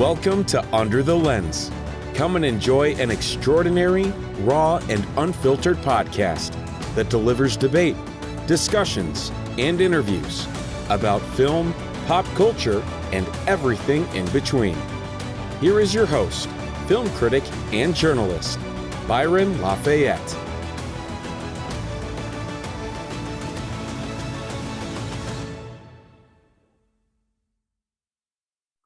Welcome to Under the Lens. Come and enjoy an extraordinary, raw, and unfiltered podcast that delivers debate, discussions, and interviews about film, pop culture, and everything in between. Here is your host, film critic and journalist, Byron Lafayette.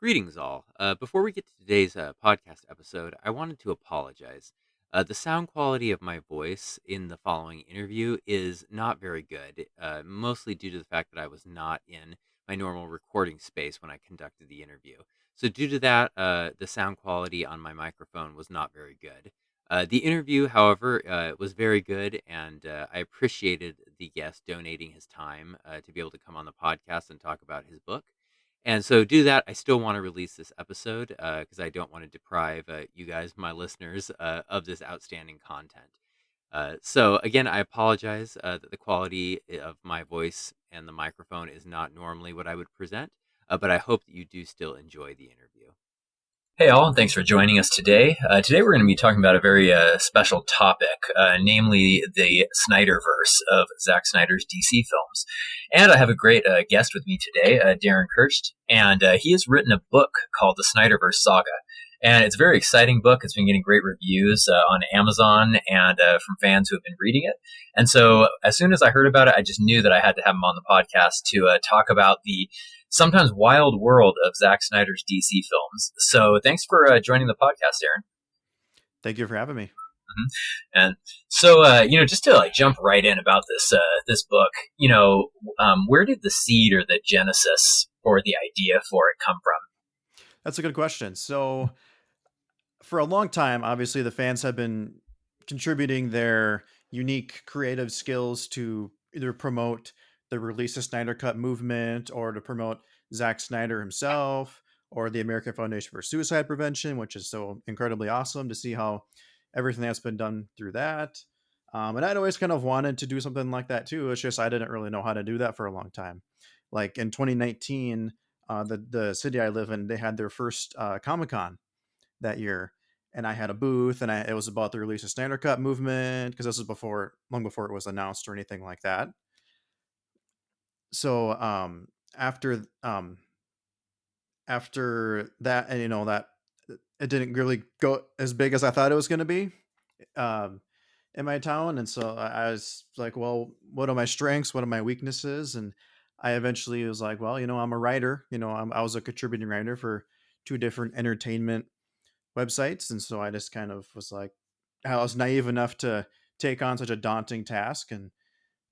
Greetings, all. Before we get to today's podcast episode, I wanted to apologize. The sound quality of my voice in the following interview is not very good, mostly due to the fact that I was not in my normal recording space when I conducted the interview. So due to that, the sound quality on my microphone was not very good. The interview, however, was very good, and I appreciated the guest donating his time to be able to come on the podcast and talk about his book. And so due to that, I still want to release this episode because I don't want to deprive you guys, my listeners, of this outstanding content. So again, I apologize that the quality of my voice and the microphone is not normally what I would present, but I hope that you do still enjoy the interview. Hey all, and thanks for joining us today. Today we're going to be talking about a very special topic, namely the Snyderverse of Zack Snyder's DC films. And I have a great guest with me today, Daryn Kirscht, and he has written a book called the Snyderverse Saga. And it's a very exciting book. It's been getting great reviews on Amazon and from fans who have been reading it. And so as soon as I heard about it, I just knew that I had to have him on the podcast to talk about the sometimes wild world of Zack Snyder's DC films. So thanks for joining the podcast, Daryn. Thank you for having me. Mm-hmm. And so, just to jump right in about this book, where did the seed or the genesis for the idea for it come from? That's a good question. So for a long time, obviously the fans have been contributing their unique creative skills to either promote the release of Snydercut movement or to promote Zack Snyder himself or the American Foundation for Suicide Prevention, which is so incredibly awesome to see how everything that's been done through that. And I'd always kind of wanted to do something like that too. It's just I didn't really know how to do that for a long time. Like in 2019, the city I live in, they had their first Comic-Con that year. And I had a booth and it was about the release of Snydercut movement because this was long before it was announced or anything like that. So after that, and that it didn't really go as big as I thought it was going to be in my town, and so I was like, well, what are my strengths? What are my weaknesses? And I eventually was like, well, I'm a writer. I was a contributing writer for 2 different entertainment websites, and so I just kind of was like, I was naive enough to take on such a daunting task, and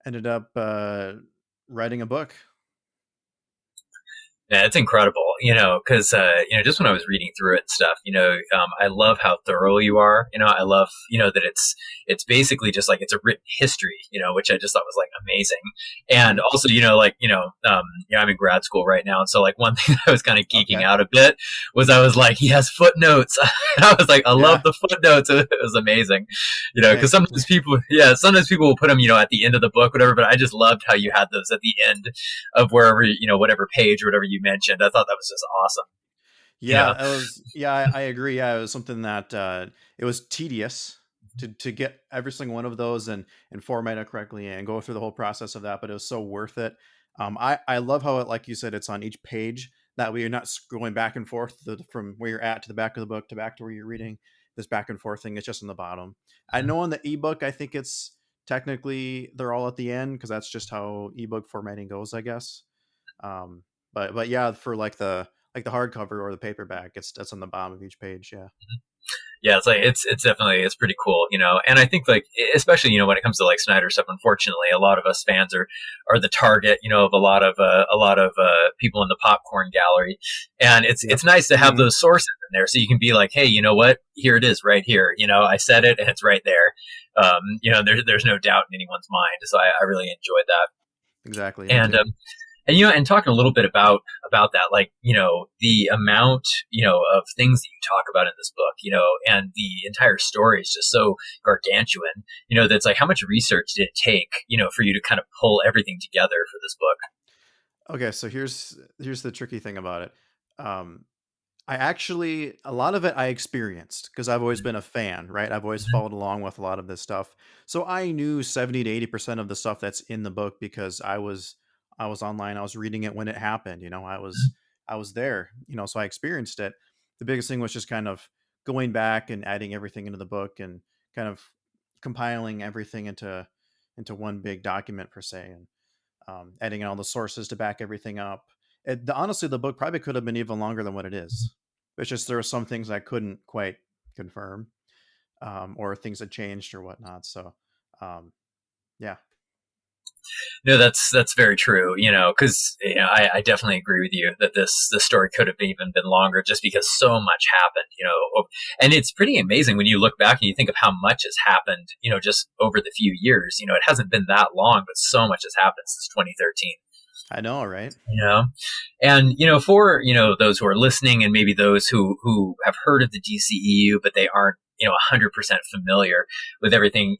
ended up writing a book. Yeah, it's incredible, because, just when I was reading through it and stuff, I love how thorough you are. I love, that it's basically just it's a written history, which I just thought was amazing. And also, I'm in grad school right now. And so one thing I was kind of geeking out a bit was I was like, he has footnotes. I was like, I love the footnotes. It was amazing, because sometimes people will put them, at the end of the book, whatever, but I just loved how you had those at the end of wherever, whatever page or whatever you mentioned. I thought that was just awesome. Yeah, it was. Yeah, I agree. Yeah, it was something that it was tedious to get every single one of those and format it correctly and go through the whole process of that, but it was so worth it. I love how it, like you said, it's on each page. That way you're not scrolling back and forth from where you're at to the back of the book to back to where you're reading. This back and forth thing, it's just on the bottom. I know on the ebook, I think it's technically they're all at the end because that's just how ebook formatting goes, I guess. But yeah, for the hardcover or the paperback, that's on the bottom of each page. Yeah. Yeah, it's definitely, it's pretty cool, and I think especially, when it comes to Snyder stuff, unfortunately, a lot of us fans are the target, of a lot of people in the popcorn gallery. And it's nice to have those sources in there so you can be like, hey, you know what? Here it is right here. I said it and it's right there. There's no doubt in anyone's mind. So I really enjoyed that. Exactly. And talking a little bit about that, the amount, of things that you talk about in this book, and the entire story is just so gargantuan, that's how much research did it take, for you to kind of pull everything together for this book? Okay. So here's the tricky thing about it. I actually, a lot of it I experienced because I've always been a fan, right? I've always Mhm. followed along with a lot of this stuff. So I knew 70 to 80% of the stuff that's in the book because I was online, I was reading it when it happened, I was there, so I experienced it. The biggest thing was just kind of going back and adding everything into the book and kind of compiling everything into one big document per se, and adding in all the sources to back everything up. Honestly, the book probably could have been even longer than what it is. It's just there were some things I couldn't quite confirm, or things that changed or whatnot. So, yeah, No, that's very true. Because I definitely agree with you that this story could have even been longer, just because so much happened. And it's pretty amazing when you look back and you think of how much has happened. Just over the few years. It hasn't been that long, but so much has happened since 2013. I know, right? And for those who are listening, and maybe those who have heard of the DCEU but they aren't 100% familiar with everything,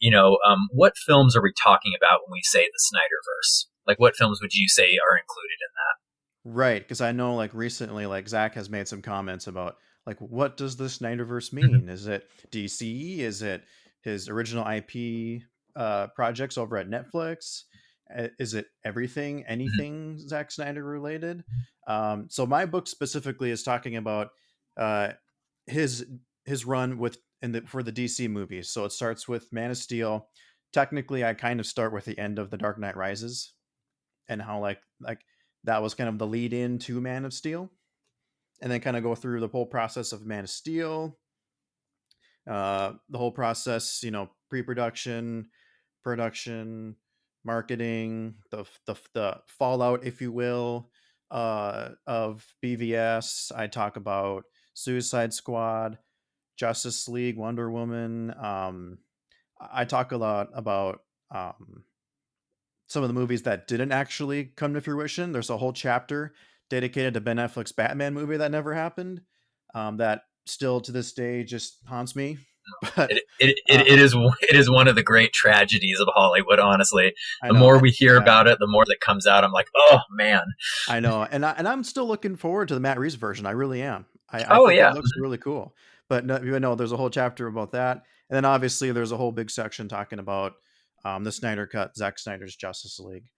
what films are we talking about when we say the Snyderverse? Like, what films would you say are included in Right, because I know, like, recently, like, Zach has made some comments about, like, what does the Snyderverse that? mean? Is it DC? Is it his original IP projects over at Netflix? Is it everything, Mhm. anything Zack Snyder related? So my book specifically is talking about uh, his his run for the DC movies. So it starts with Man of Steel. Technically, I kind of start with the end of The Dark Knight Rises and how like that was kind of the lead in to Man of Steel, and then kind of go through the whole process of Man of Steel, the whole process, pre-production, production, marketing, the fallout, if you will, of BVS. I talk about Suicide Squad, Justice League, Wonder Woman. I talk a lot about some of the movies that didn't actually come to fruition. There's a whole chapter dedicated to Ben Affleck's Batman movie that never happened. That still to this day just haunts me. But It, it, it, uh, it is it is one of the great tragedies of Hollywood. Honestly, I the know, more we hear yeah, about it, the more that comes out. I'm like, oh man, I know, and I'm still looking forward to the Matt Reeves version. I really am. I oh think it yeah, looks really cool. But no, there's a whole chapter about that, and then obviously there's a whole big section talking about the Snyder Cut, Zack Snyder's Justice League.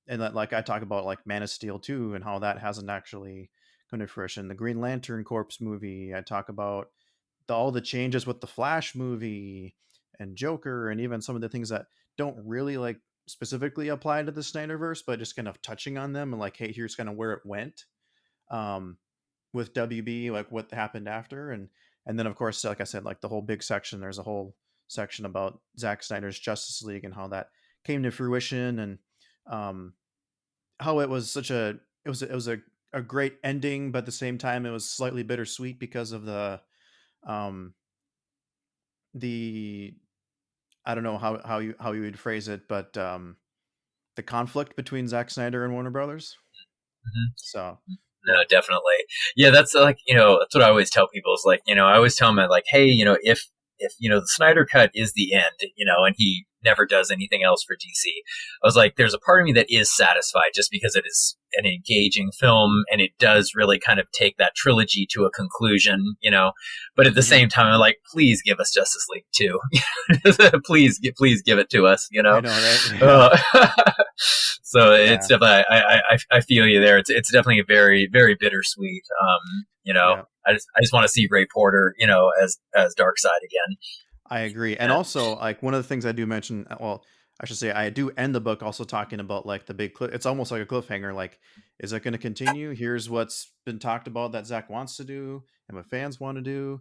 And that, like, I talk about like Man of Steel 2 and how that hasn't actually come to fruition. The Green Lantern Corps movie. I talk about all the changes with the Flash movie and Joker, and even some of the things that don't really like specifically apply to the Snyderverse, but just kind of touching on them and like, hey, here's kind of where it went. Um, with WB, like what happened after, and then of course, like I said, like the whole big section. There's a whole section about Zack Snyder's Justice League and how that came to fruition, and um, how it was such a it was a great ending, but at the same time, it was slightly bittersweet because of um, the I don't know how you would phrase it, but the conflict between Zack Snyder and Warner Brothers. Mhm. So No, yeah, definitely. Yeah, that's like, that's what I always tell people is like, I always tell them like, hey, if the Snyder cut is the end, and he never does anything else for DC, I was like, there's a part of me that is satisfied just because it is an engaging film and it does really kind of take that trilogy to a conclusion, but at the hmm same time, I'm like, please give us Justice League 2. Please give it to us, I know, right? Yeah, Uh, so it's yeah, definitely I feel you there. It's definitely a very very bittersweet. yeah. I just want to see Ray Porter, as Darkseid again. I agree. And Yeah. also, like, one of the things I do mention, well, I should say I do end the book also talking about like the big cliff. It's almost like a cliffhanger. Like, is it going to continue? Here's what's been talked about that Zach wants to do and what fans want to do.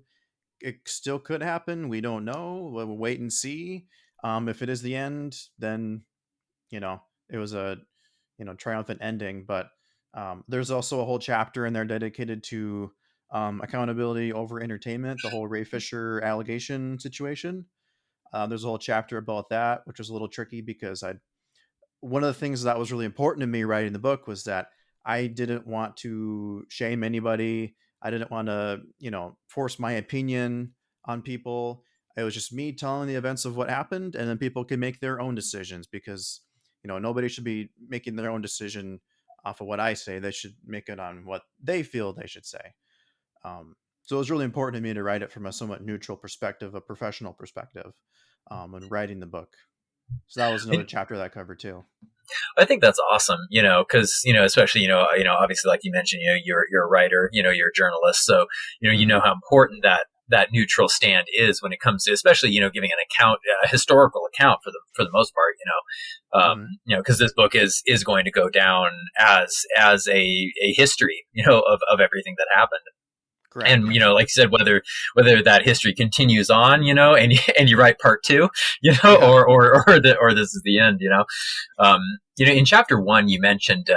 It still could happen. We don't know. We'll wait and see. If it is the end, then it was a triumphant ending. But there's also a whole chapter in there dedicated to accountability over entertainment, the whole Ray Fisher allegation situation. There's a whole chapter about that, which was a little tricky because one of the things that was really important to me writing the book was that I didn't want to shame anybody. I didn't want to, force my opinion on people. It was just me telling the events of what happened, and then people can make their own decisions because, nobody should be making their own decision off of what I say. They should make it on what they feel they should say. So it was really important to me to write it from a somewhat neutral perspective, a professional perspective, when writing the book. So that was another chapter that I covered too. I think that's awesome, because, especially, obviously, like you mentioned, you're a writer, you're a journalist. So, you know how important that neutral stand is when it comes to, especially, giving an account, a historical account for the most part, because this book is going to go down as a history, of everything that happened. Correct. And, like you said, whether that history continues on, and you write part 2, or this is the end, in chapter 1, you mentioned,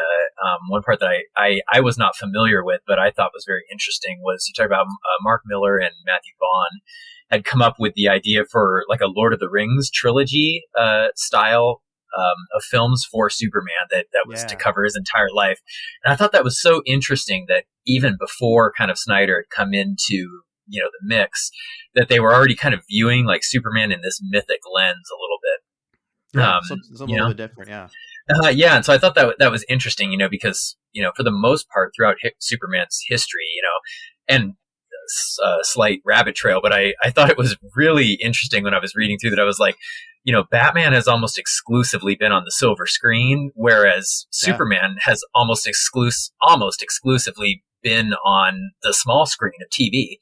one part that I was not familiar with, but I thought was very interesting was you talk about Mark Miller and Matthew Vaughn had come up with the idea for like a Lord of the Rings trilogy, style, of films for Superman that was to cover his entire life. And I thought that was so interesting that even before kind of Snyder had come into, the mix, that they were already kind of viewing like Superman in this mythic lens a little bit. Yeah, something a little bit different. Yeah. Yeah. And so I thought that was interesting, because, for the most part throughout Superman's history, and slight rabbit trail, but I thought it was really interesting when I was reading through that. I was like, Batman has almost exclusively been on the silver screen, whereas Superman has almost exclusively been on the small screen of TV.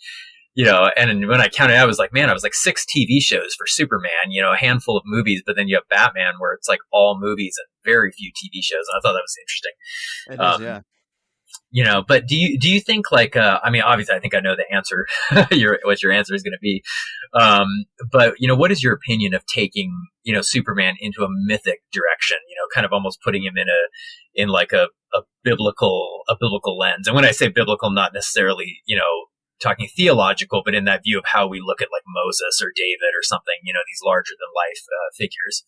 And when I counted out, I was like, 6 TV shows for Superman, a handful of movies, but then you have Batman where it's like all movies and very few TV shows. And I thought that was interesting. It is, yeah. But do you think like, obviously I think I know the answer, what your answer is going to be. But what is your opinion of taking, Superman into a mythic direction, kind of almost putting him in like a biblical lens. And when I say biblical, not necessarily, talking theological, but in that view of how we look at like Moses or David or something, these larger than life figures.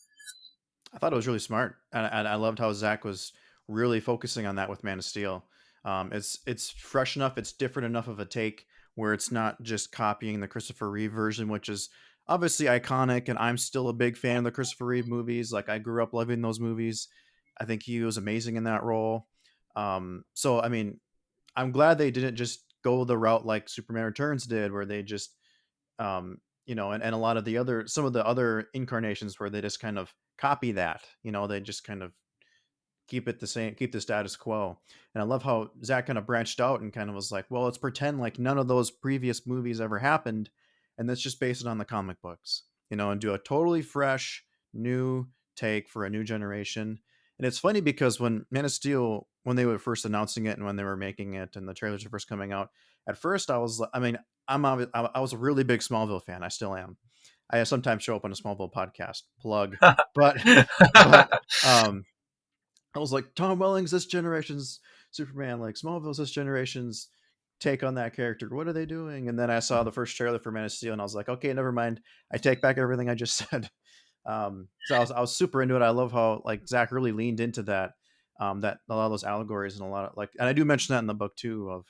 I thought it was really smart. And I loved how Zack was really focusing on that with Man of Steel. It's fresh enough, it's different enough of a take where it's not just copying the Christopher Reeve version, which is obviously iconic, and I'm still a big fan of the Christopher Reeve movies. Like, I grew up loving those movies. I think he was amazing in that role. So I mean, I'm glad they didn't just go the route like Superman Returns did, where they just and a lot of some of the other incarnations where they just kind of copy that, they just kind of keep it the same, keep the status quo. And I love how Zack kind of branched out and kind of was like, well, let's pretend like none of those previous movies ever happened, and let's just base it on the comic books, and do a totally fresh new take for a new generation. And it's funny because when Man of Steel, when they were first announcing it and when they were making it and the trailers were first coming out, at first I was a really big Smallville fan. I still am. I sometimes show up on a Smallville podcast plug, but I was like, Tom Welling's this generation's Superman, like Smallville's this generation's take on that character. What are they doing? And then I saw the first trailer for Man of Steel, and I was like, okay, never mind. I take back everything I just said. So I was super into it. I love how like Zack really leaned into that, that a lot of those allegories and a lot of like, and I do mention that in the book too, of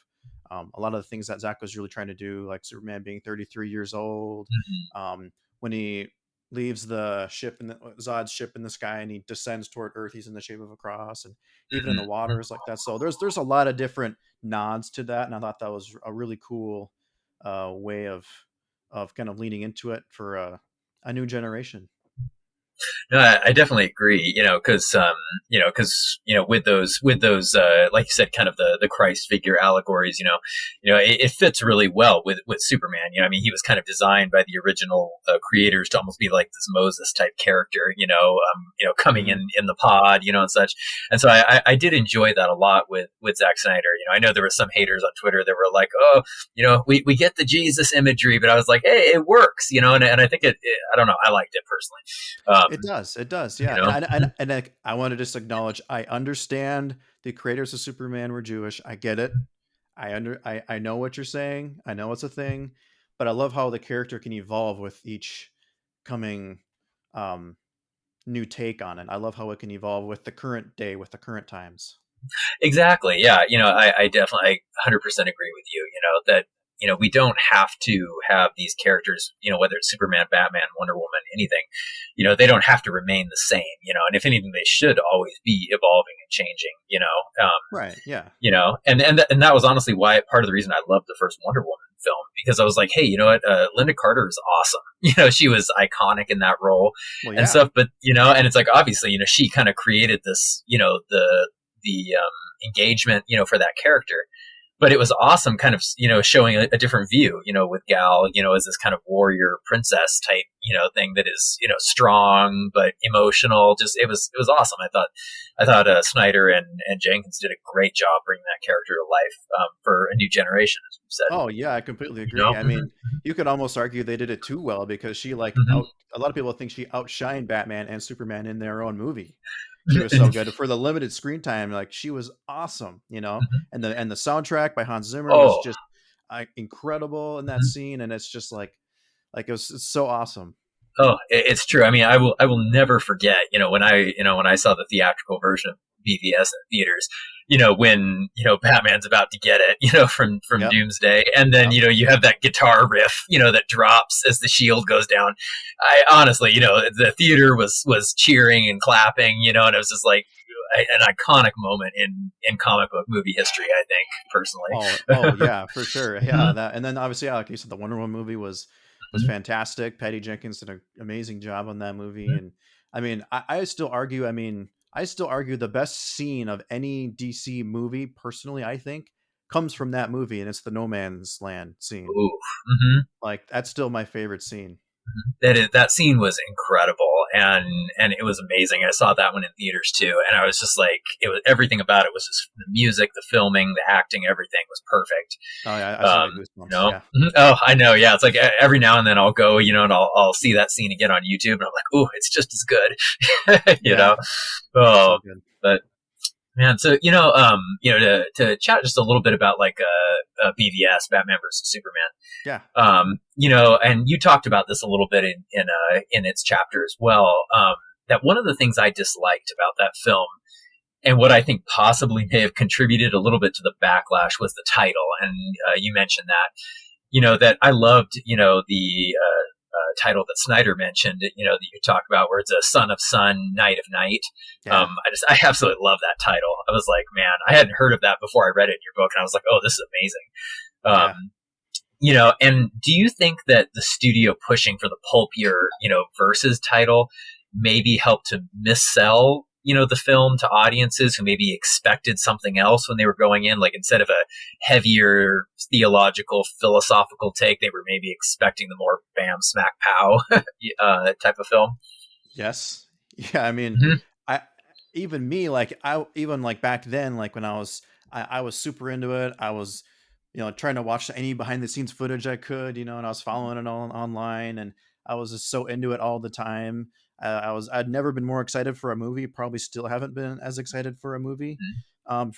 a lot of the things that Zack was really trying to do, like Superman being 33 years old, when he leaves the ship in Zod's ship in the sky and he descends toward Earth, he's in the shape of a cross, and even in the waters like that. So there's a lot of different nods to that, and I thought that was a really cool way of kind of leaning into it for a new generation. No, I definitely agree. Because with those, like you said, kind of the Christ figure allegories. It fits really well with Superman. He was kind of designed by the original creators to almost be like this Moses type character. Coming in the pod, and such. And so I did enjoy that a lot with Zack Snyder. I know there were some haters on Twitter that were like, oh, we get the Jesus imagery, but I was like, hey, it works. And I think it I don't know, I liked it personally. It does, yeah. And I want to just acknowledge, I understand the creators of Superman were Jewish. I get it. I know what you're saying. I know it's a thing, but I love how the character can evolve with each coming new take on it. I love how it can evolve with the current day, with the current times. Exactly. Yeah. I definitely 100% agree with you, that we don't have to have these characters, whether it's Superman, Batman, Wonder Woman, anything, they don't have to remain the same, and if anything, they should always be evolving and changing, Right. Yeah. and that was honestly why part of the reason I loved the first Wonder Woman film, because I was like, hey, you know what? Linda Carter is awesome. She was iconic in that role and stuff, but, and it's like, obviously, she kind of created this, the engagement, for that character. But it was awesome kind of, showing a different view, with Gal, as this kind of warrior princess type, thing that is, strong, but emotional. Just, it was awesome. I thought Snyder and Jenkins did a great job bringing that character to life, for a new generation, as we said. Oh yeah, I completely agree. I mean, you could almost argue they did it too well, because she a lot of people think she outshined Batman and Superman in their own movie. She was so good for the limited screen time. Like, she was awesome, and the soundtrack by Hans Zimmer was just incredible in that scene. And it's just like it's so awesome. Oh, it's true. I mean, I will never forget, when I saw the theatrical version of BVS in theaters, when, Batman's about to get it, from Doomsday. And then, you have that guitar riff, that drops as the shield goes down. I honestly, the theater was cheering and clapping, and it was just like an iconic moment in comic book movie history, I think, personally. Oh yeah, for sure. Yeah. That, and then obviously, like you said, the Wonder Woman movie was fantastic. Patty Jenkins did an amazing job on that movie. And I mean, I still argue the best scene of any DC movie, personally, I think, comes from that movie, and it's the No Man's Land scene. Ooh. Like, that's still my favorite scene. That scene was incredible, and it was amazing. I saw that one in theaters too, and I was just like, it was, everything about it was just the music, the filming, the acting, everything was perfect. Oh yeah, I saw goosebumps. Yeah. Oh, I know. Yeah, it's like every now and then I'll go, and I'll see that scene again on YouTube, and I'm like, oh, it's just as good, you know. Oh, so but. Man, so to chat just a little bit about like BVS, Batman versus Superman. Yeah. And you talked about this a little bit in its chapter as well. That one of the things I disliked about that film, and what I think possibly may have contributed a little bit to the backlash, was the title. And you mentioned that, that I loved, the title that Snyder mentioned, that you talk about, where it's a son of sun, night of night. Yeah. I absolutely love that title. I was like, man, I hadn't heard of that before I read it in your book, and I was like, oh, this is amazing. And do you think that the studio pushing for the pulpier, versus title maybe helped to missell, the film to audiences who maybe expected something else when they were going in? Like, instead of a heavier theological, philosophical take, they were maybe expecting the more bam, smack, pow type of film. Yes. Yeah. I mean, even back then, like when I was super into it. I was, trying to watch any behind the scenes footage I could, and I was following it all online, and I was just so into it all the time. I'd never been more excited for a movie. Probably still haven't been as excited for a movie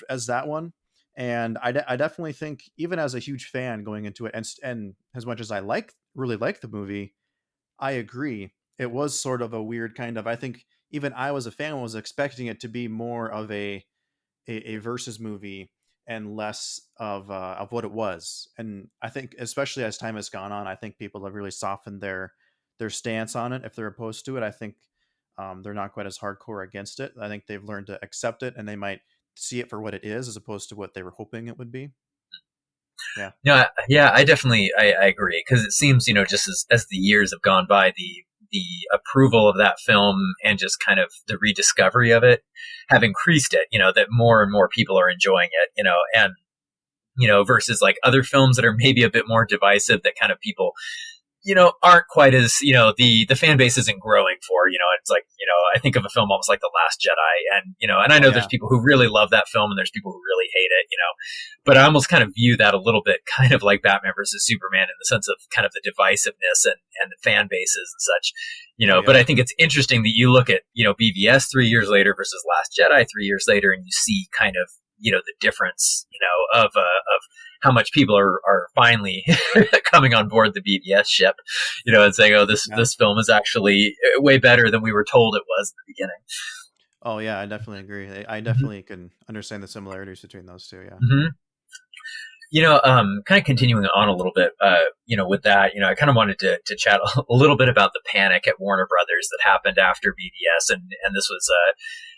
as that one. And I definitely think, even as a huge fan going into it, and as much as I really like the movie, I agree. It was sort of a weird kind of, I think even I was a fan was expecting it to be more of a versus movie and less of what it was. And I think, especially as time has gone on, I think people have really softened their stance on it. If they're opposed to it, I think they're not quite as hardcore against it. I think they've learned to accept it, and they might see it for what it is, as opposed to what they were hoping it would be. Yeah. Yeah, I definitely, I agree. Cause it seems, just as the years have gone by, the approval of that film and just kind of the rediscovery of it have increased it, that more and more people are enjoying it, and, versus like other films that are maybe a bit more divisive, that kind of people, aren't quite as, the fan base isn't growing for, it's like, I think of a film almost like The Last Jedi, and, and I know there's people who really love that film and there's people who really hate it, but I almost kind of view that a little bit kind of like Batman versus Superman, in the sense of kind of the divisiveness and the fan bases and such, but I think it's interesting that you look at, BVS 3 years later versus Last Jedi 3 years later, and you see kind of, the difference, of how much people are finally coming on board the BVS ship, and saying, oh, this film is actually way better than we were told it was in the beginning. Oh yeah, I definitely agree. I definitely can understand the similarities between those two. Yeah. Kind of continuing on a little bit, with that, I kind of wanted to chat a little bit about the panic at Warner Brothers that happened after BVS. And this was,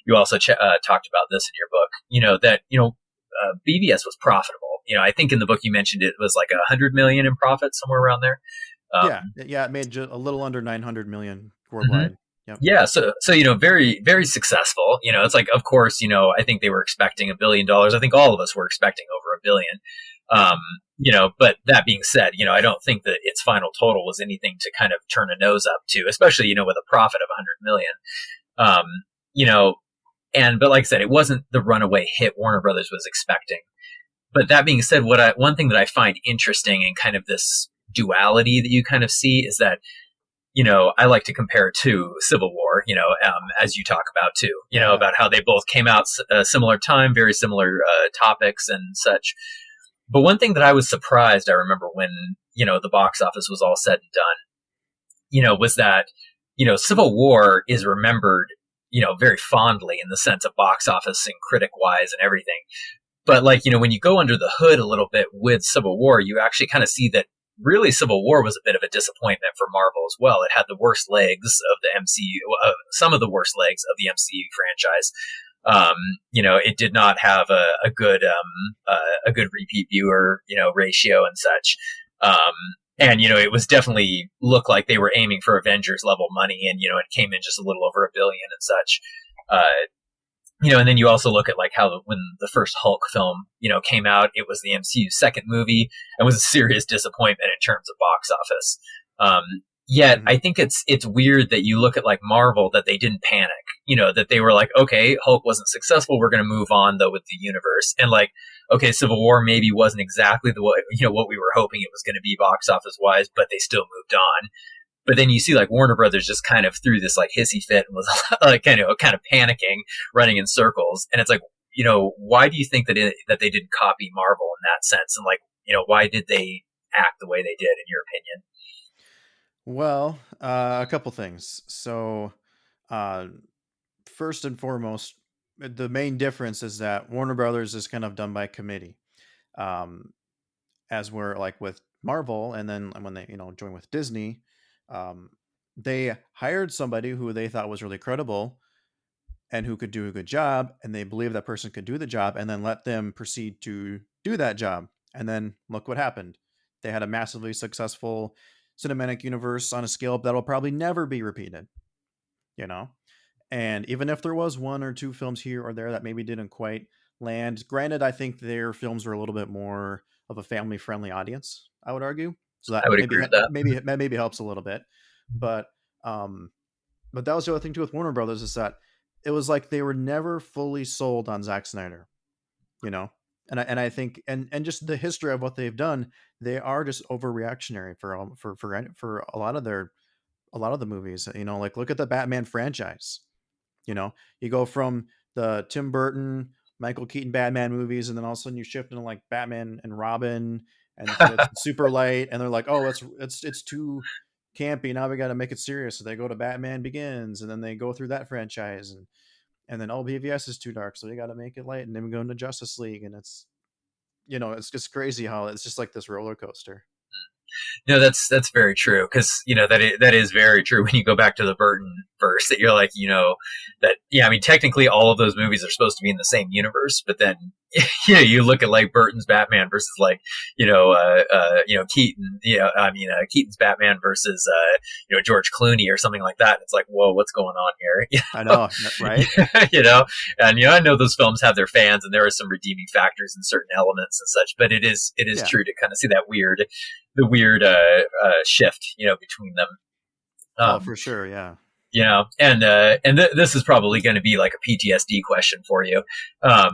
you also talked about this in your book, BVS was profitable. I think in the book you mentioned it was like 100 million in profit, somewhere around there. It made a little under 900 million worldwide. Mm-hmm. Yep. Yeah. So, very, very successful. It's like, of course, I think they were expecting $1 billion. I think all of us were expecting over $1 billion. But that being said, I don't think that its final total was anything to kind of turn a nose up to, especially, with a profit of 100 million. But like I said, it wasn't the runaway hit Warner Brothers was expecting. But that being said, one thing that I find interesting in kind of this duality that you kind of see is that, I like to compare it to Civil War, as you talk about too, about how they both came out a similar time, very similar topics and such. But one thing that I was surprised, I remember when, the box office was all said and done, was that, Civil War is remembered, very fondly in the sense of box office and critic wise and everything. But like, when you go under the hood a little bit with Civil War, you actually kind of see that really Civil War was a bit of a disappointment for Marvel as well. It had the worst legs of the MCU, some of the worst legs of the MCU franchise. It did not have a good repeat viewer, ratio and such. And it was definitely looked like they were aiming for Avengers level money, and it came in just a little over $1 billion and such. And then you also look at like how when the first Hulk film, came out, it was the MCU's second movie and was a serious disappointment in terms of box office. Yet I think it's weird that you look at like Marvel, that they didn't panic, that they were like, okay, Hulk wasn't successful. We're going to move on though with the universe. And like, okay, Civil War maybe wasn't exactly the way, what we were hoping it was going to be box office wise, but they still moved on. But then you see like Warner Brothers just kind of threw this like hissy fit and was like kind of panicking, running in circles. And it's like, why do you think that they didn't copy Marvel in that sense? And like, why did they act the way they did in your opinion? Well, a couple things. So, first and foremost, the main difference is that Warner Brothers is kind of done by committee, as we're like with Marvel, and then when they join with Disney. They hired somebody who they thought was really credible and who could do a good job, and they believed that person could do the job, and then let them proceed to do that job. And then look what happened. They had a massively successful cinematic universe on a scale that'll probably never be repeated, and even if there was one or two films here or there that maybe didn't quite land, granted, I think their films are a little bit more of a family friendly audience, I would argue. So that I would agree with that. Maybe helps a little bit, but that was the other thing too with Warner Brothers, is that it was like they were never fully sold on Zack Snyder, and I think and just the history of what they've done, they are just overreactionary for a lot of the movies. Like look at the Batman franchise. You go from the Tim Burton, Michael Keaton Batman movies, and then all of a sudden you shift into like Batman and Robin. And it's super light, and they're like, "Oh, it's too campy. Now we got to make it serious." So they go to Batman Begins, and then they go through that franchise, and then BVS is too dark, so they got to make it light. And then we go into Justice League, and it's just crazy how it's just like this roller coaster. No, that's very true, because that is very true when you go back to the Burton verse, that you're like, that I mean technically all of those movies are supposed to be in the same universe, but then you look at like Burton's Batman versus like Keaton, Keaton's Batman versus George Clooney or something like that. It's like, whoa, what's going on here? I know, right? And I know those films have their fans, and there are some redeeming factors in certain elements and such, but it is true to kind of see that weird shift between them. For sure, yeah. This is probably going to be like a PTSD question for you, but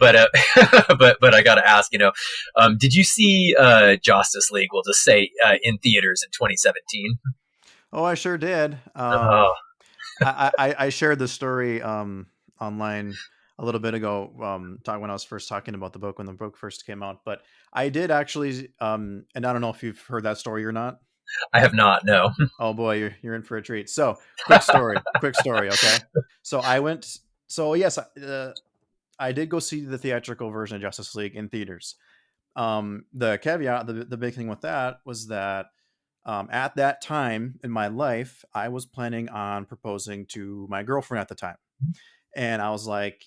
I got to ask, did you see Justice League? We'll just say in theaters in 2017. Oh, I sure did. I shared the story online a little bit ago, when I was first talking about the book, when the book first came out. But I did actually, and I don't know if you've heard that story or not. I have not, no. Oh boy, you're in for a treat. So quick story, okay? So yes, I did go see the theatrical version of Justice League in theaters. The caveat, the big thing with that was that at that time in my life, I was planning on proposing to my girlfriend at the time. And I was like,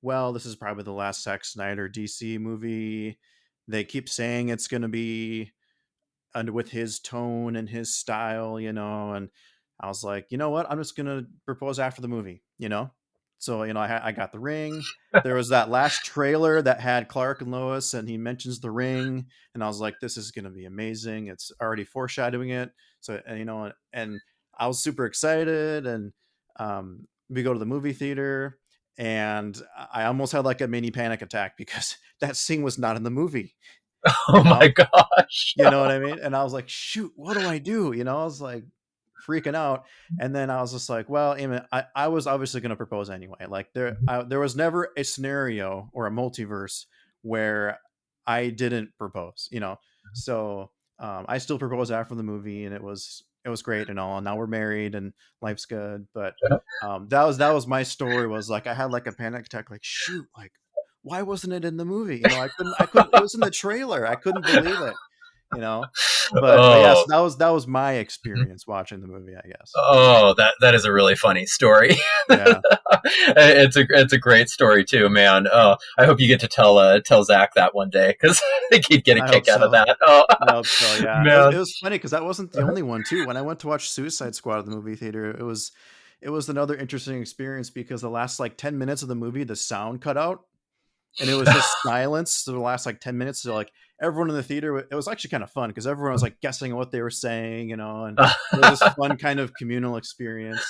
well, this is probably the last Zack Snyder DC movie. They keep saying it's going to be and with his tone and his style, and I was like, you know what? I'm just going to propose after the movie. So, I got the ring. There was that last trailer that had Clark and Lois, and he mentions the ring. And I was like, this is going to be amazing. It's already foreshadowing it. So, and I was super excited. And we go to the movie theater, and I almost had like a mini panic attack because that scene was not in the movie. Oh my gosh. You know what I mean? And I was like, shoot, what do I do? I was like freaking out. And then I was just like, well, I was obviously going to propose anyway. Like there was never a scenario or a multiverse where I didn't propose, So I still proposed after the movie, and it was great and all. And now we're married and life's good. But that was my story. Was like I had like a panic attack. Like shoot, like why wasn't it in the movie? I couldn't. It was in the trailer. I couldn't believe it. But yes, that was my experience watching the movie, I guess. Oh, that is a really funny story. Yeah. It's a great story too, man. Oh, I hope you get to tell Zach that one day, because I keep getting a kick out of that. Oh, I hope so, yeah. Man. It was funny because that wasn't the only one too. When I went to watch Suicide Squad at the movie theater, it was another interesting experience because the last like 10 minutes of the movie, the sound cut out. And it was just silence for the last like 10 minutes. So like everyone in the theater, it was actually kind of fun because everyone was like guessing what they were saying, and it was this fun kind of communal experience.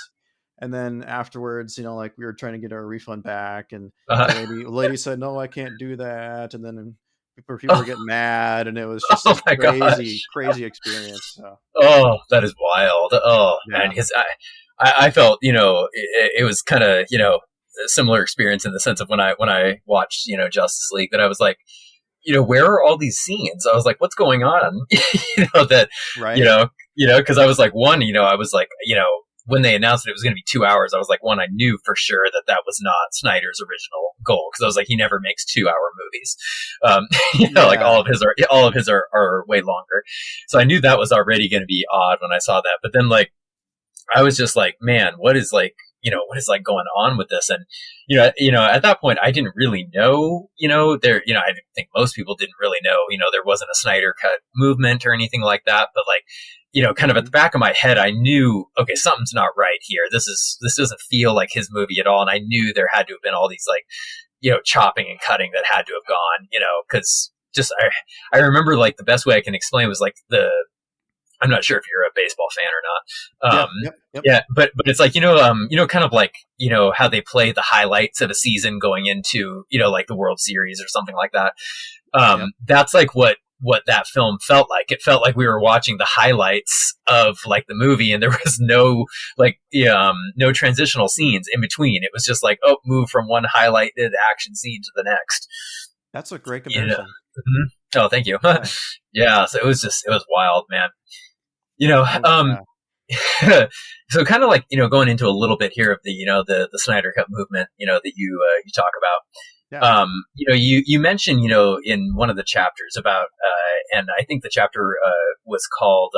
And then afterwards, like we were trying to get our refund back, and the lady said, no, I can't do that. And then people were getting mad, and it was just crazy experience. So. Oh, that is wild. Oh, yeah. Man, I felt, it was kind of, a similar experience in the sense of when I watched, Justice League, that I was like, where are all these scenes? I was like, what's going on? Right. Because I was like, one, I was like, when they announced it was going to be 2 hours, I was like, one, I knew for sure that was not Snyder's original goal, because I was like, he never makes 2-hour movies. Like all of his are way longer. So I knew that was already going to be odd when I saw that. But then like, I was just like, man, what is like going on with this? And, at that point, I didn't really know, I think most people didn't really know, there wasn't a Snyder Cut movement or anything like that. But like, kind of at the back of my head, I knew, okay, something's not right here. This doesn't feel like his movie at all. And I knew there had to have been all these like, chopping and cutting that had to have gone, cause just, I remember like the best way I can explain was like I'm not sure if you're a baseball fan or not. Yep. Yeah, but it's like, kind of like, how they play the highlights of a season going into, like the World Series or something like that. That's like what that film felt like. It felt like we were watching the highlights of like the movie, and there was no like, no transitional scenes in between. It was just like, oh, move from one highlighted action scene to the next. That's a great comparison. Mm-hmm. Oh, thank you. Yeah. So it was wild, man. So kind of like, going into a little bit here of the, the Snyder Cut movement, that you talk about. Yeah. You mentioned, in one of the chapters about, and I think the chapter was called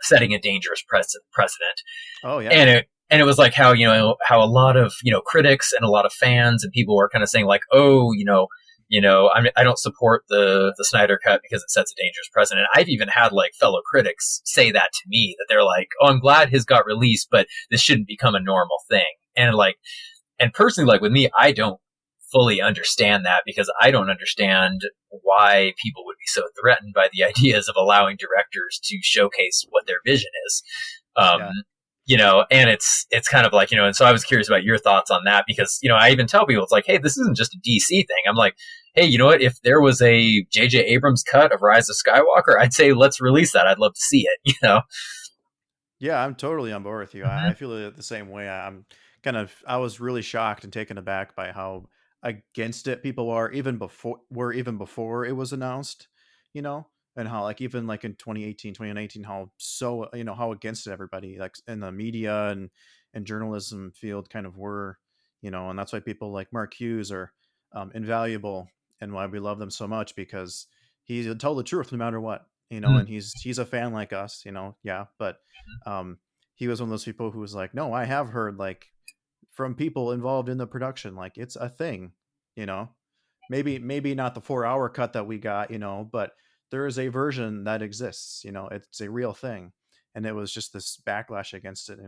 Setting a Dangerous Precedent. Oh, yeah. And it was like how a lot of, critics and a lot of fans and people were kind of saying like, oh, I don't support the Snyder Cut because it sets a dangerous precedent. I've even had like fellow critics say that to me, that they're like, oh, I'm glad his got released, but this shouldn't become a normal thing. And like, and personally, like with me, I don't fully understand that, because I don't understand why people would be so threatened by the ideas of allowing directors to showcase what their vision is. And it's kind of like, and so I was curious about your thoughts on that, because, I even tell people, it's like, hey, this isn't just a DC thing. I'm like, hey, you know what? If there was a J.J. Abrams cut of Rise of Skywalker, I'd say, let's release that. I'd love to see it, Yeah, I'm totally on board with you. Mm-hmm. I feel it the same way. I was really shocked and taken aback by how against it people are even before it was announced, and how like even like in 2018, 2019, how so how against it everybody like in the media and journalism field kind of were, and that's why people like Mark Hughes are invaluable, and why we love them so much, because he'll tell the truth no matter what, and he's a fan like us, yeah. But he was one of those people who was like, no, I have heard like from people involved in the production, like it's a thing, you know. Maybe not the 4-hour cut that we got, but there is a version that exists, it's a real thing. And it was just this backlash against it,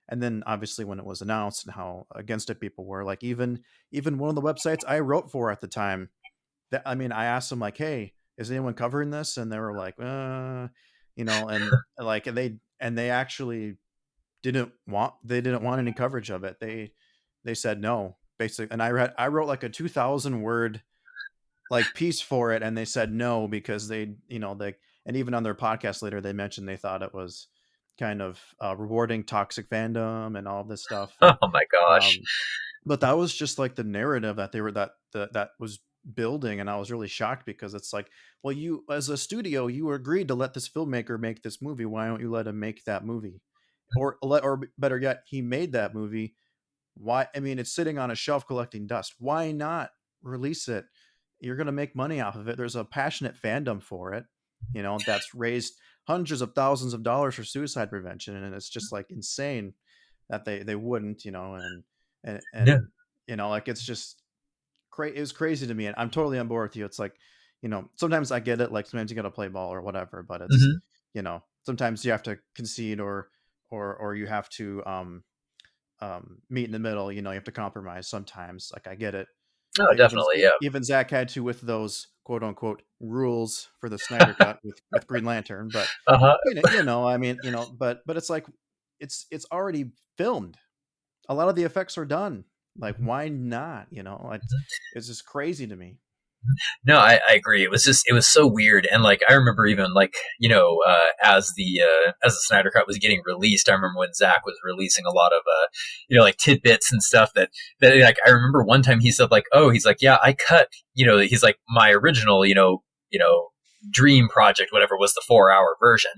and then obviously when it was announced and how against it people were, like even one of the websites I wrote for at the time, that I mean, I asked them like, hey, is anyone covering this? And they were like, and like they actually didn't want any coverage of it. They said no, basically. And I wrote like a 2,000 word like piece for it, and they said no because they and even on their podcast later they mentioned they thought it was kind of rewarding toxic fandom and all this stuff. Oh my gosh. But that was just like the narrative that they were that was building, and I was really shocked because it's like, well, you as a studio, you agreed to let this filmmaker make this movie. Why don't you let him make that movie? Or better yet, he made that movie. Why? I mean, it's sitting on a shelf collecting dust. Why not release it? You're going to make money off of it. There's a passionate fandom for it, that's raised hundreds of thousands of dollars for suicide prevention. And it's just like insane that they wouldn't, and Yeah. like it's just it was crazy to me. And I'm totally on board with you. It's like, sometimes I get it. Like sometimes you got to play ball or whatever, but it's, sometimes you have to concede or you have to meet in the middle. You have to compromise sometimes. Like I get it. Oh, definitely. Even Zack had to with those quote unquote rules for the Snyder cut with Green Lantern, but I mean, but it's like it's already filmed. A lot of the effects are done. Like why not? It's just crazy to me. No, I agree. It was so weird. And like, I remember even like, as the Snyder Cut was getting released, I remember when Zack was releasing a lot of, like tidbits and stuff that like, I remember one time he said like, oh, he's like, yeah, I cut, he's like my original, dream project, whatever, was the 4-hour version.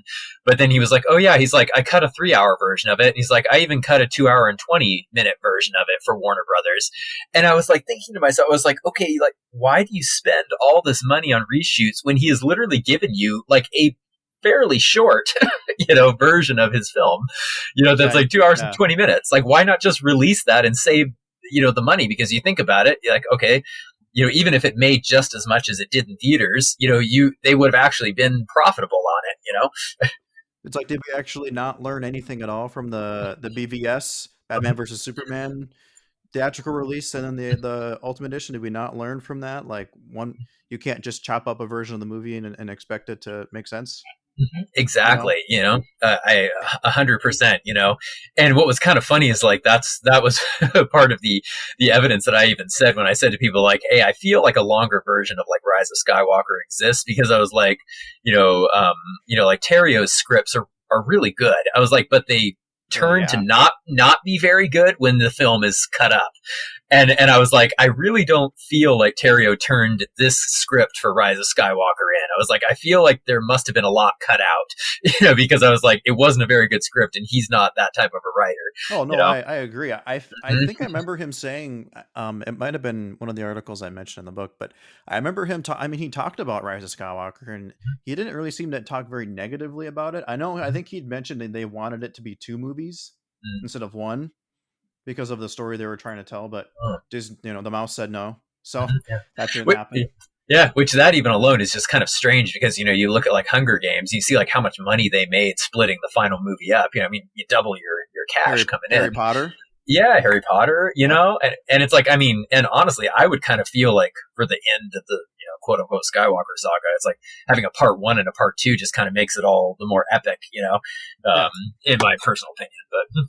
But then he was like, oh yeah, he's like, I cut a 3-hour version of it. And he's like, I even cut a 2-hour and 20-minute version of it for Warner Brothers. And I was like thinking to myself, I was like, okay, like, why do you spend all this money on reshoots when he has literally given you like a fairly short, version of his film, that's like 2 hours and 20 minutes. Like, why not just release that and save, the money? Because you think about it, you're like, okay, even if it made just as much as it did in theaters, they would have actually been profitable on it, It's like, did we actually not learn anything at all from the BVS, Batman versus Superman theatrical release, and then the Ultimate Edition? Did we not learn from that? Like, you can't just chop up a version of the movie and expect it to make sense. Exactly. I 100%, and what was kind of funny is like, that was part of the evidence that I even said when I said to people like, hey, I feel like a longer version of like Rise of Skywalker exists, because I was like, like Terrio's scripts are really good. I was like, but they turn to not be very good when the film is cut up. And I was like, I really don't feel like Terrio turned this script for Rise of Skywalker in. I was like, I feel like there must have been a lot cut out, because I was like, it wasn't a very good script, and he's not that type of a writer. Oh no, I agree. I think I remember him saying, it might have been one of the articles I mentioned in the book, but I remember him. He talked about Rise of Skywalker, and he didn't really seem to talk very negatively about it. I think he'd mentioned that they wanted it to be 2 movies instead of 1, because of the story they were trying to tell, but the mouse said no, so that didn't happen. Yeah, which that even alone is just kind of strange, because you look at like Hunger Games, you see like how much money they made splitting the final movie up. I mean, you double your cash coming in. Harry Potter. Yeah, Harry Potter. And it's like, I mean, and honestly, I would kind of feel like for the end of the quote unquote Skywalker saga, it's like having a part 1 and a part 2 just kind of makes it all the more epic. In my personal opinion, but.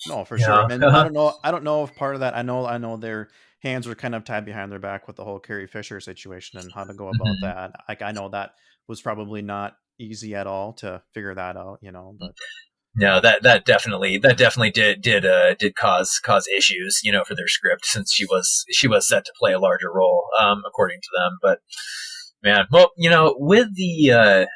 No, for sure. And I don't know if part of that, I know their hands were kind of tied behind their back with the whole Carrie Fisher situation and how to go about that. Like, I know that was probably not easy at all to figure that out, but no, that definitely did cause issues, for their script, since she was set to play a larger role, according to them. But man, well, with the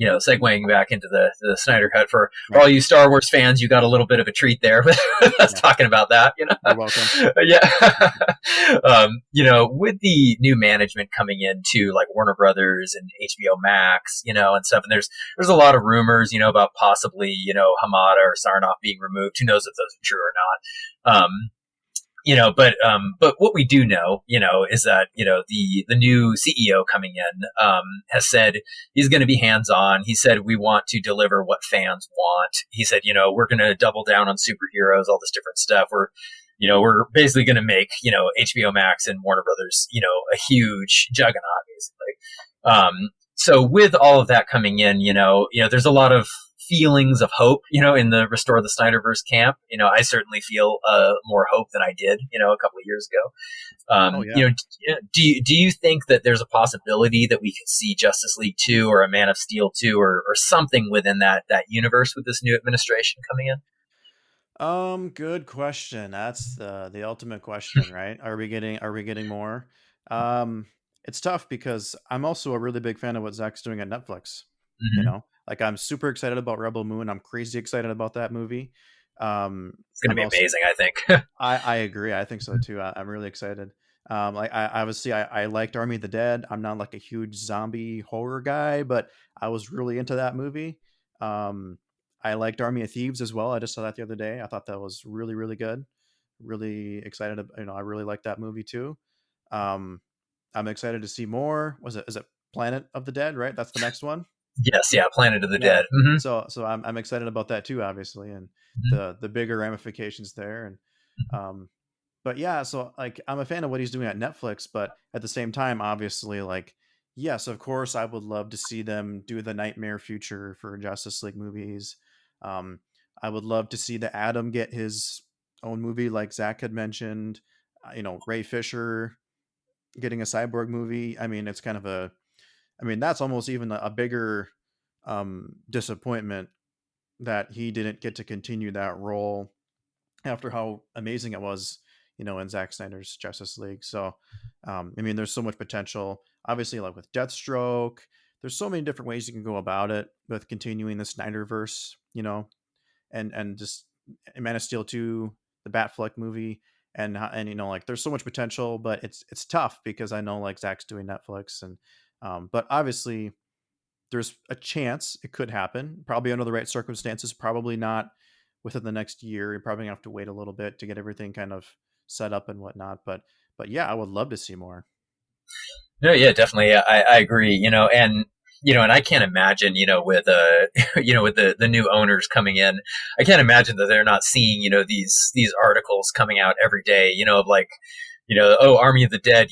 segueing back into the Snyder Cut for Right. all you Star Wars fans, you got a little bit of a treat there. But that's talking about that, You're welcome. Yeah. With the new management coming into like Warner Brothers and HBO Max, and stuff, and there's a lot of rumors, about possibly, Hamada or Sarnoff being removed. Who knows if those are true or not? But what we do know, is that, the new CEO coming in, has said he's going to be hands-on. He said, we want to deliver what fans want. He said, we're going to double down on superheroes, all this different stuff. We're basically going to make, HBO Max and Warner Brothers, a huge juggernaut, basically. So with all of that coming in, there's a lot of feelings of hope, in the Restore the Snyderverse camp. I certainly feel more hope than I did, a couple of years ago. Do you think that there's a possibility that we could see Justice League 2 or a Man of Steel 2 or something within that universe with this new administration coming in? Good question. That's the ultimate question, right? Are we getting more? It's tough because I'm also a really big fan of what Zach's doing at Netflix. Mm-hmm. Like I'm super excited about Rebel Moon. I'm crazy excited about that movie. It's going to be amazing, I think. I agree. I think so too. I'm really excited. Like I liked Army of the Dead. I'm not like a huge zombie horror guy, but I was really into that movie. I liked Army of Thieves as well. I just saw that the other day. I thought that was really, really good. Really excited. I really liked that movie too. I'm excited to see more. Is it Planet of the Dead, right? That's the next one. Yes, yeah, Planet of the Dead. Mm-hmm. So I'm excited about that too, obviously, and the bigger ramifications there. And but yeah, so like I'm a fan of what he's doing at Netflix, but at the same time, obviously, like yes, of course, I would love to see them do the nightmare future for Justice League movies. I would love to see the Atom get his own movie, like Zach had mentioned. Ray Fisher getting a Cyborg movie. I mean, it's kind of that's almost even a bigger disappointment that he didn't get to continue that role after how amazing it was, in Zack Snyder's Justice League. So, there's so much potential. Obviously, like with Deathstroke, there's so many different ways you can go about it with continuing the Snyderverse, and just Man of Steel 2, the Batfleck movie, and like there's so much potential, but it's tough because I know like Zach's doing Netflix, and but obviously there's a chance it could happen, probably under the right circumstances, probably not within the next year. You're probably gonna have to wait a little bit to get everything kind of set up and whatnot, but yeah, I would love to see more. No, yeah, definitely. Yeah, I agree. And I can't imagine, with with the new owners coming in, I can't imagine that they're not seeing, these articles coming out every day, of like, Army of the Dead,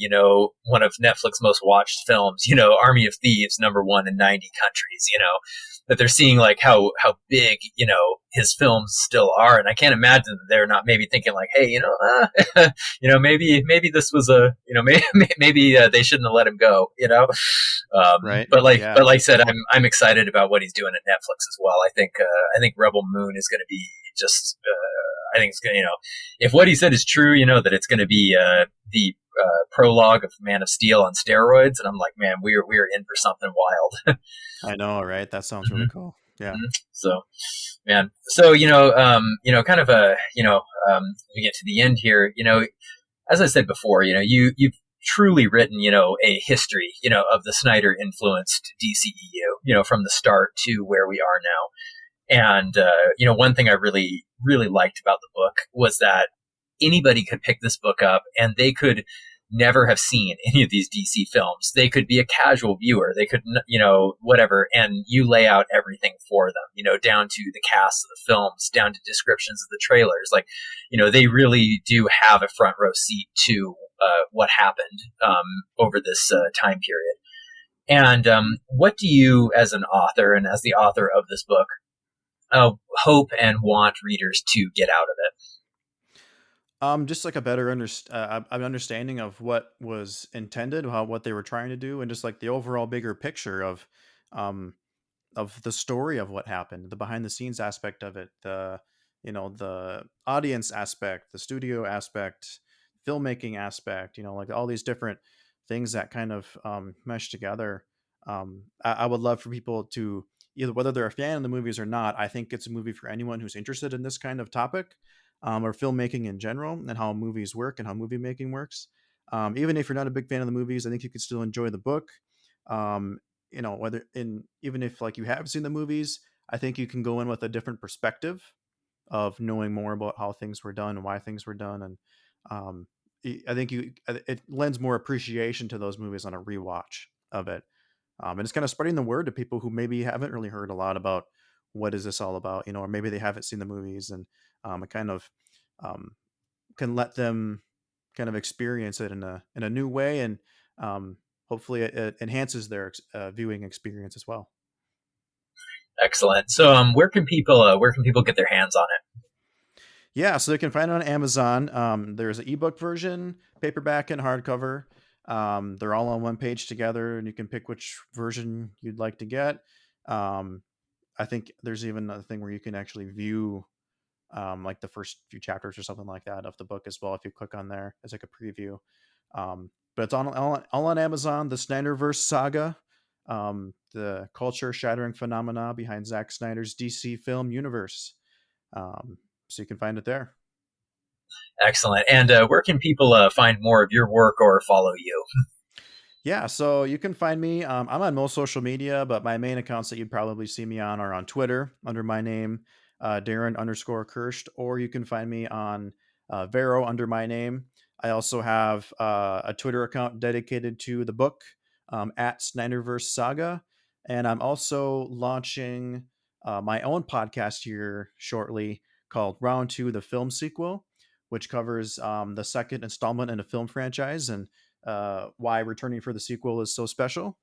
one of Netflix most watched films, Army of Thieves, #1 in 90 countries, that they're seeing like how big, his films still are. And I can't imagine that they're not maybe thinking like, hey, maybe this was maybe they shouldn't have let him go, Right. But like I said, I'm excited about what he's doing at Netflix as well. I think Rebel Moon is going to be just, I think it's going to, if what he said is true, that it's going to be the prologue of Man of Steel on steroids, and I'm like, man, we're in for something wild. I know, right? That sounds really cool. Yeah. So, man. So kind of we get to the end here. As I said before, you've truly written, a history, of the Snyder influenced DCEU, from the start to where we are now. And, one thing I really, really liked about the book was that anybody could pick this book up and they could never have seen any of these DC films. They could be a casual viewer. They could, whatever. And you lay out everything for them, down to the cast of the films, down to descriptions of the trailers. Like, they really do have a front row seat to what happened over this time period. And what do you, as an author and as the author of this book, hope and want readers to get out of it? Just like a better understanding of what was intended, what they were trying to do, and just like the overall bigger picture of the story of what happened, the behind the scenes aspect of it, the audience aspect, the studio aspect, filmmaking aspect, like all these different things that kind of mesh together. I would love for people to, either whether they're a fan of the movies or not, I think it's a movie for anyone who's interested in this kind of topic, or filmmaking in general, and how movies work and how movie making works. Even if you're not a big fan of the movies, I think you could still enjoy the book. Um, whether in even if like you have seen the movies, I think you can go in with a different perspective of knowing more about how things were done and why things were done, and um, I think it lends more appreciation to those movies on a rewatch of it, and it's kind of spreading the word to people who maybe haven't really heard a lot about what is this all about, or maybe they haven't seen the movies, and it kind of um, can let them kind of experience it in a new way, and um, hopefully it enhances their viewing experience as well. Excellent. So, where can people get their hands on it? Yeah, so they can find it on Amazon. There's an ebook version, paperback, and hardcover. They're all on one page together, and you can pick which version you'd like to get. I think there's even a thing where you can actually view like the first few chapters or something like that of the book as well if you click on there as like a preview. But it's all on Amazon. The Snyderverse Saga, the culture-shattering phenomena behind Zack Snyder's DC film universe. So you can find it there. Excellent. And where can people find more of your work or follow you? Yeah, so you can find me. I'm on most social media, but my main accounts that you'd probably see me on are on Twitter under my name, Daryn_Kirscht, or you can find me on Vero under my name. I also have a Twitter account dedicated to the book, at Snyderverse Saga. And I'm also launching my own podcast here shortly called Round 2, the film sequel, which covers the second installment in a film franchise and why returning for the sequel is so special.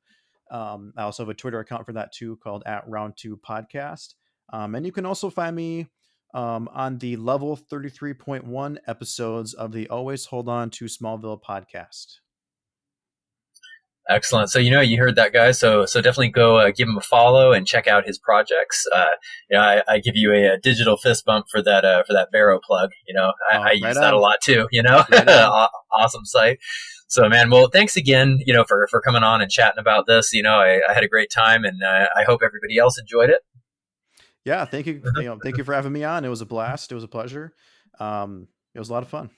I also have a Twitter account for that too called at Round 2 Podcast. And you can also find me on the level 33.1 episodes of the Always Hold On to Smallville podcast. Excellent. So, you heard that, guys. So definitely go give him a follow and check out his projects. I give you a digital fist bump for that Vero plug. I use that a lot too, Right Awesome site. So, man, well, thanks again, for coming on and chatting about this. I had a great time, and I hope everybody else enjoyed it. Yeah. Thank you. Thank you for having me on. It was a blast. It was a pleasure. It was a lot of fun.